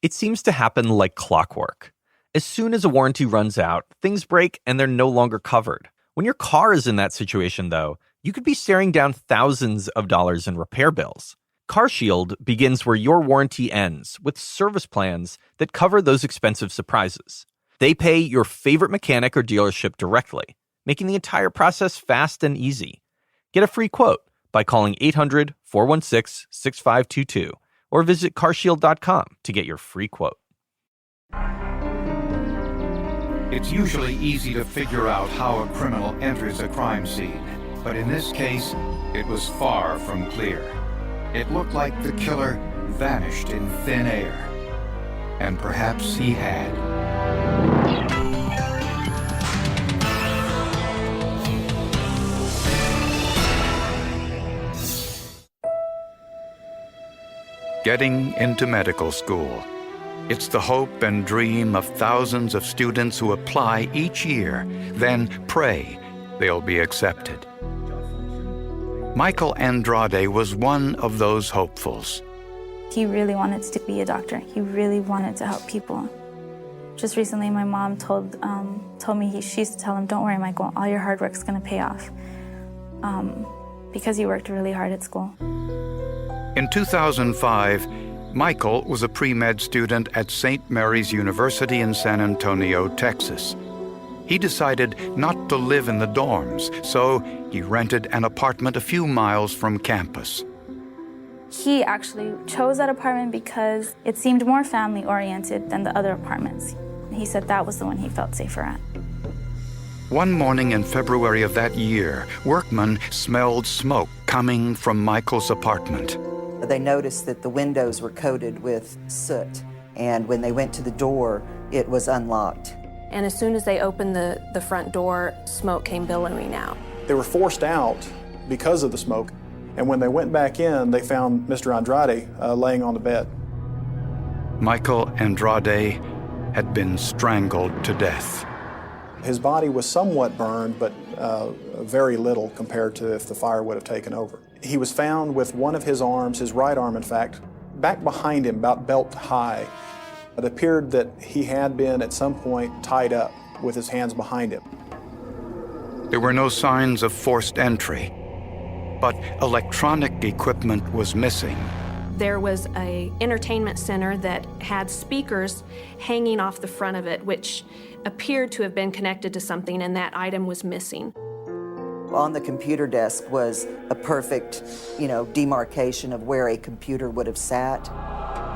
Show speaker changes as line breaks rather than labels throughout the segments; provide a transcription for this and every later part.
It seems to happen like clockwork. As soon as a warranty runs out, things break and they're no longer covered. When your car is in that situation, though, you could be staring down thousands of dollars in repair bills. CarShield begins where your warranty ends, with service plans that cover those expensive surprises. They pay your favorite mechanic or dealership directly, making the entire process fast and easy. Get a free quote by calling 800-416-6522 or visit carshield.com to get your free quote.
It's usually easy to figure out how a criminal enters a crime scene, but in this case, it was far from clear. It looked like the killer vanished in thin air. And perhaps he had. Getting into medical school. It's the hope and dream of thousands of students who apply each year, then pray they'll be accepted. Michael Andrade was one of those hopefuls.
He really wanted to be a doctor. He really wanted to help people. Just recently, my mom told me she used to tell him, "Don't worry, Michael, all your hard work's gonna pay off," because he worked really hard at school.
In 2005, Michael was a pre-med student at St. Mary's University in San Antonio, Texas. He decided not to live in the dorms, so he rented an apartment a few miles from campus.
He actually chose that apartment because it seemed more family-oriented than the other apartments. He said that was the one he felt safer at.
One morning in February of that year, workmen smelled smoke coming from Michael's apartment.
They noticed that the windows were coated with soot, and when they went to the door, it was unlocked.
And as soon as they opened the front door, smoke came billowing out.
They were forced out because of the smoke, and when they went back in, they found Mr. Andrade laying on the bed.
Michael Andrade had been strangled to death.
His body was somewhat burned, but very little compared to if the fire would have taken over. He was found with one of his arms, his right arm in fact, back behind him, about belt high. It appeared that he had been at some point tied up with his hands behind him.
There were no signs of forced entry, but electronic equipment was missing.
There was an entertainment center that had speakers hanging off the front of it, which appeared to have been connected to something, and that item was missing.
On the computer desk was a perfect, demarcation of where a computer would have sat.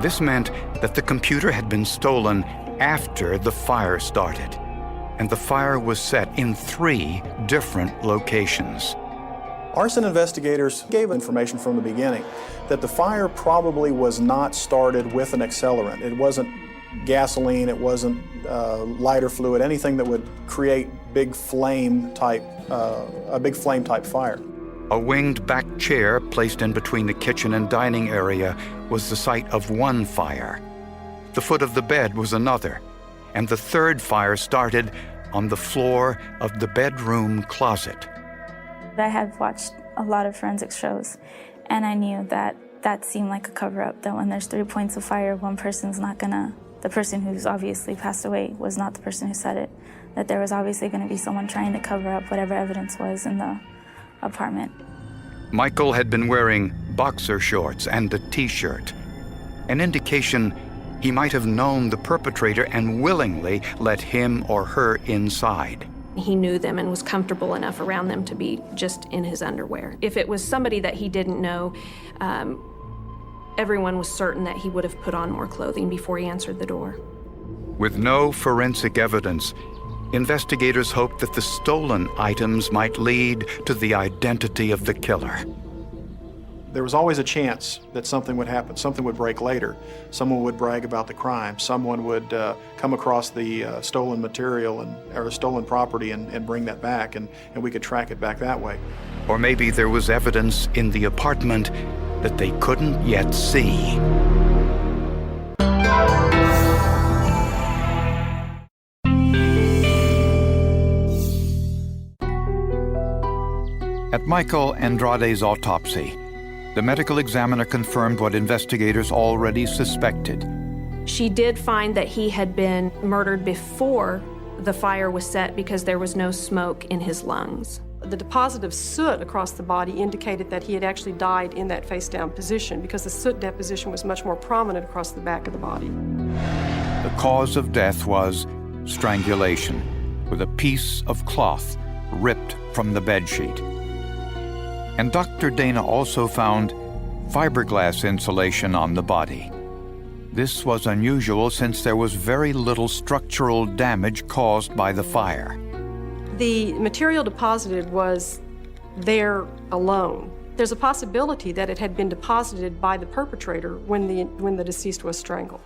This meant that the computer had been stolen after the fire started, and the fire was set in 3 different locations.
Arson investigators gave information from the beginning that the fire probably was not started with an accelerant. It wasn't gasoline, it wasn't lighter fluid, anything that would create a big flame type fire.
A winged back chair placed in between the kitchen and dining area was the site of one fire. The foot of the bed was another, and the third fire started on the floor of the bedroom closet.
I had watched a lot of forensic shows, and I knew that seemed like a cover-up, that when there's 3 points of fire, one person's not gonna, the person who's obviously passed away was not the person who said it, that there was obviously gonna be someone trying to cover up whatever evidence was in the apartment.
Michael had been wearing boxer shorts and a t-shirt, an indication he might have known the perpetrator and willingly let him or her inside.
He knew them and was comfortable enough around them to be just in his underwear. If it was somebody that he didn't know, everyone was certain that he would have put on more clothing before he answered the door.
With no forensic evidence, investigators hoped that the stolen items might lead to the identity of the killer.
There was always a chance that something would happen, something would break later. Someone would brag about the crime, someone would come across the stolen material or stolen property and bring that back, and we could track it back that way.
Or maybe there was evidence in the apartment that they couldn't yet see. At Michael Andrade's autopsy, the medical examiner confirmed what investigators already suspected.
She did find that he had been murdered before the fire was set because there was no smoke in his lungs.
The deposit of soot across the body indicated that he had actually died in that face-down position because the soot deposition was much more prominent across the back of the body.
The cause of death was strangulation, with a piece of cloth ripped from the bedsheet. And Dr. Dana also found fiberglass insulation on the body. This was unusual since there was very little structural damage caused by the fire.
The material deposited was there alone. There's a possibility that it had been deposited by the perpetrator when the deceased was strangled.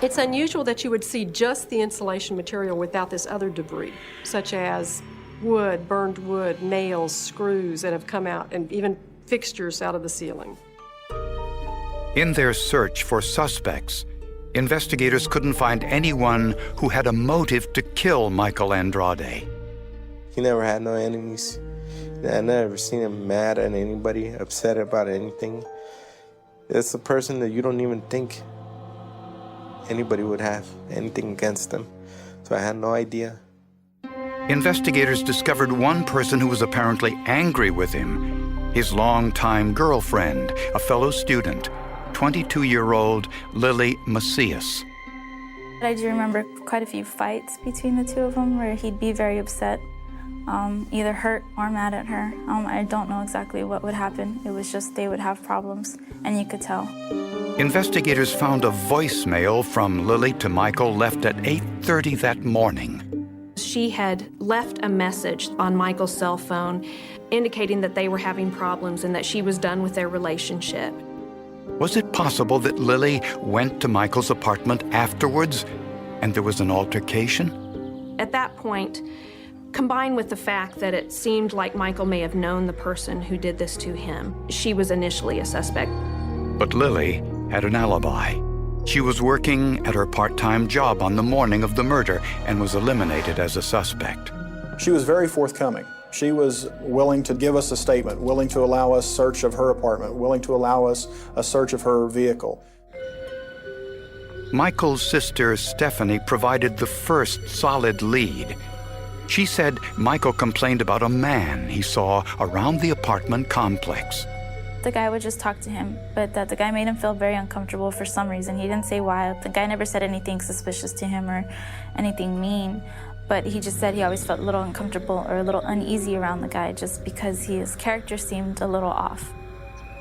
It's unusual that you would see just the insulation material without this other debris, such as wood, burned wood, nails, screws that have come out, and even fixtures out of the ceiling.
In their search for suspects, investigators couldn't find anyone who had a motive to kill Michael Andrade.
He never had no enemies. I never seen him mad at anybody, upset about anything. It's a person that you don't even think anybody would have anything against them. So I had no idea.
Investigators discovered one person who was apparently angry with him, his longtime girlfriend, a fellow student, 22-year-old Lily Macias.
I do remember quite a few fights between the two of them where he'd be very upset, either hurt or mad at her. I don't know exactly what would happen. It was just they would have problems, and you could tell.
Investigators found a voicemail from Lily to Michael left at 8:30 that morning.
She had left a message on Michael's cell phone indicating that they were having problems and that she was done with their relationship.
Was it possible that Lily went to Michael's apartment afterwards and there was an altercation?
At that point, combined with the fact that it seemed like Michael may have known the person who did this to him, she was initially a suspect.
But Lily had an alibi. She was working at her part-time job on the morning of the murder and was eliminated as a suspect.
She was very forthcoming. She was willing to give us a statement, willing to allow us search of her apartment, willing to allow us a search of her vehicle.
Michael's sister, Stephanie, provided the first solid lead. She said Michael complained about a man he saw around the apartment complex.
The guy would just talk to him, but that the guy made him feel very uncomfortable for some reason. He didn't say why. The guy never said anything suspicious to him or anything mean, but he just said he always felt a little uncomfortable or a little uneasy around the guy just because his character seemed a little off.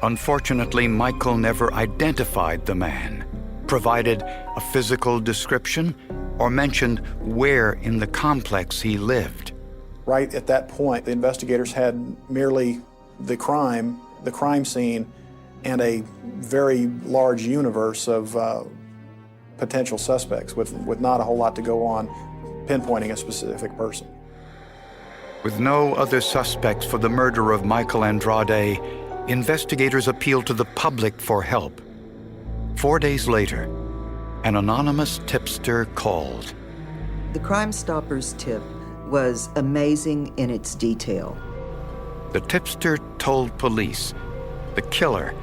Unfortunately, Michael never identified the man, provided a physical description, or mentioned where in the complex he lived.
Right at that point, the investigators had merely the crime scene, and a very large universe of potential suspects with not a whole lot to go on pinpointing a specific person.
With no other suspects for the murder of Michael Andrade, investigators appealed to the public for help. 4 days later, an anonymous tipster called.
The Crime Stoppers tip was amazing in its detail.
The tipster told police the killer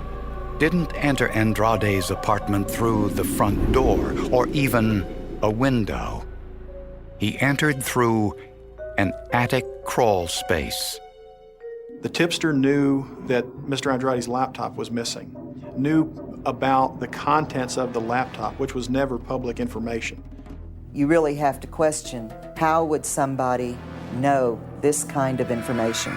didn't enter Andrade's apartment through the front door or even a window. He entered through an attic crawl space.
The tipster knew that Mr. Andrade's laptop was missing, knew about the contents of the laptop, which was never public information.
You really have to question, how would somebody know this kind of information?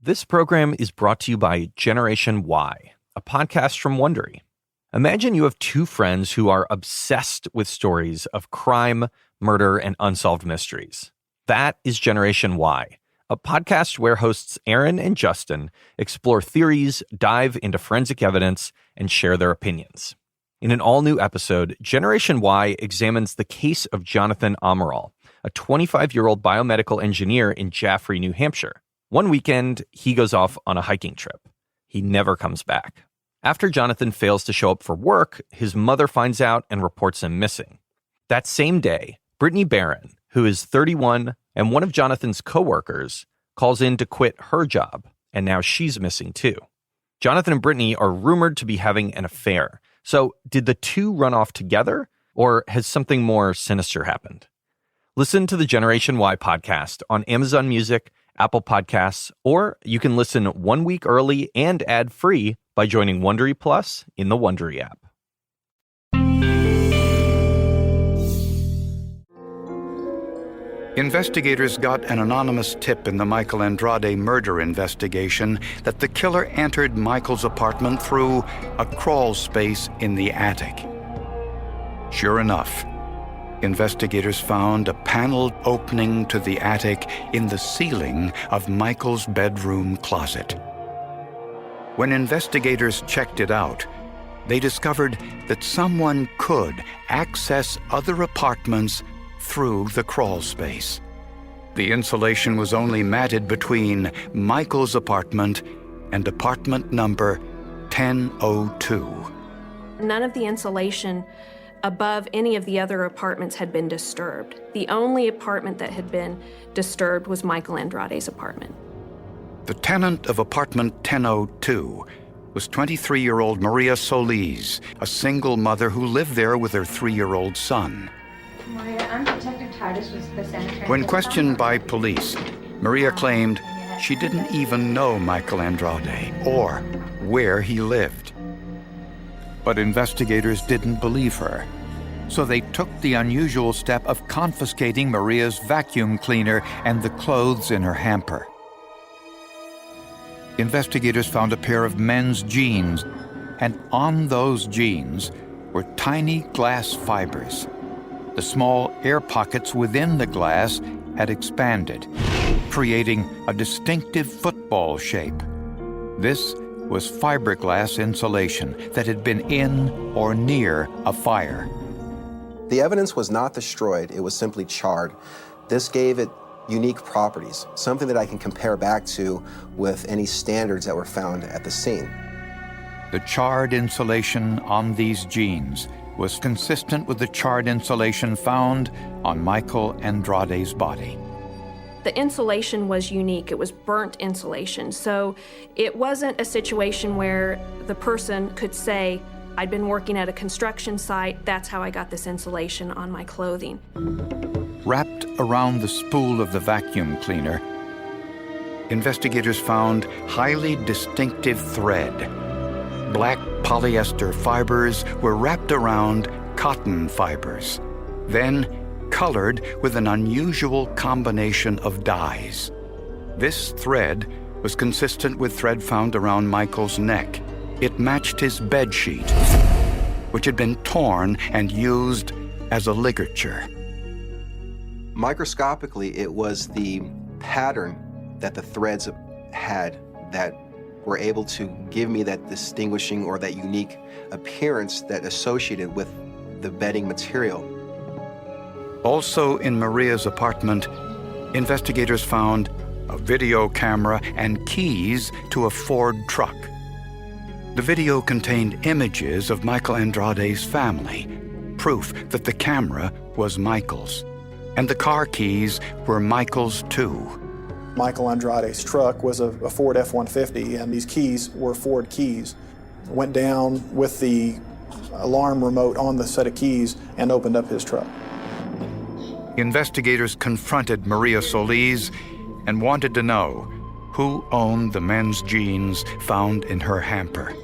This program is brought to you by Generation Why, a podcast from Wondery. Imagine you have two friends who are obsessed with stories of crime, murder, and unsolved mysteries. That is Generation Why, a podcast where hosts Aaron and Justin explore theories, dive into forensic evidence, and share their opinions. In an all-new episode, Generation Why examines the case of Jonathan Amaral, a 25-year-old biomedical engineer in Jaffrey, New Hampshire. One weekend, he goes off on a hiking trip. He never comes back. After Jonathan fails to show up for work, his mother finds out and reports him missing. That same day, Brittany Barron, who is 31 and one of Jonathan's coworkers, calls in to quit her job, and now she's missing too. Jonathan and Brittany are rumored to be having an affair. So did the two run off together, or has something more sinister happened? Listen to the Generation Y podcast on Amazon Music, Apple Podcasts, or you can listen 1 week early and ad-free by joining Wondery Plus in the Wondery app.
Investigators got an anonymous tip in the Michael Andrade murder investigation that the killer entered Michael's apartment through a crawl space in the attic. Sure enough, investigators found a paneled opening to the attic in the ceiling of Michael's bedroom closet. When investigators checked it out, they discovered that someone could access other apartments through the crawl space. The insulation was only matted between Michael's apartment and apartment number 1002.
None of the insulation above any of the other apartments had been disturbed. The only apartment that had been disturbed was Michael Andrade's apartment.
The tenant of apartment 1002 was 23-year-old Maria Solis, a single mother who lived there with her 3-year-old son.
Maria, I'm Detective Titus with the Santa.
When questioned by police, Maria claimed she didn't even know Michael Andrade or where he lived. But investigators didn't believe her, so they took the unusual step of confiscating Maria's vacuum cleaner and the clothes in her hamper. Investigators found a pair of men's jeans, and on those jeans were tiny glass fibers. The small air pockets within the glass had expanded, creating a distinctive football shape. This was fiberglass insulation that had been in or near a fire.
The evidence was not destroyed, it was simply charred. This gave it unique properties, something that I can compare back to with any standards that were found at the scene.
The charred insulation on these jeans was consistent with the charred insulation found on Michael Andrade's body.
The insulation was unique. It was burnt insulation. So it wasn't a situation where the person could say, I'd been working at a construction site, that's how I got this insulation on my clothing.
Wrapped around the spool of the vacuum cleaner, investigators found highly distinctive thread. Black polyester fibers were wrapped around cotton fibers, then colored with an unusual combination of dyes. This thread was consistent with thread found around Michael's neck. It matched his bed sheet, which had been torn and used as a ligature.
Microscopically, it was the pattern that the threads had that were able to give me that distinguishing or that unique appearance that associated with the bedding material.
Also in Maria's apartment, investigators found a video camera and keys to a Ford truck. The video contained images of Michael Andrade's family, proof that the camera was Michael's, and the car keys were Michael's too.
Michael Andrade's truck was a Ford F-150, and these keys were Ford keys. Went down with the alarm remote on the set of keys and opened up his truck.
Investigators confronted Maria Solis and wanted to know who owned the men's jeans found in her hamper.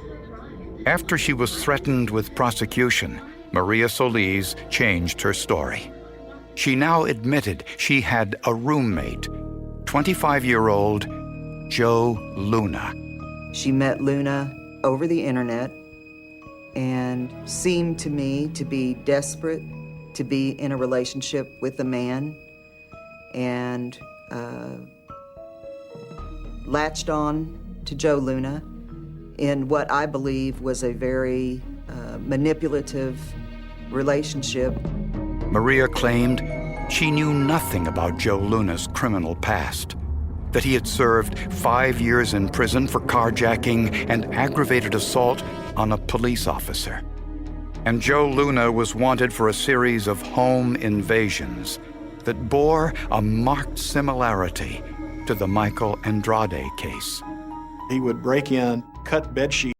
After she was threatened with prosecution, Maria Solis changed her story. She now admitted she had a roommate, 25-year-old Joe Luna.
She met Luna over the internet and seemed to me to be desperate to be in a relationship with a man, and latched on to Joe Luna in what I believe was a very manipulative relationship.
Maria claimed she knew nothing about Joe Luna's criminal past, that he had served 5 years in prison for carjacking and aggravated assault on a police officer. And Joe Luna was wanted for a series of home invasions that bore a marked similarity to the Michael Andrade case.
He would break in cut bed sheet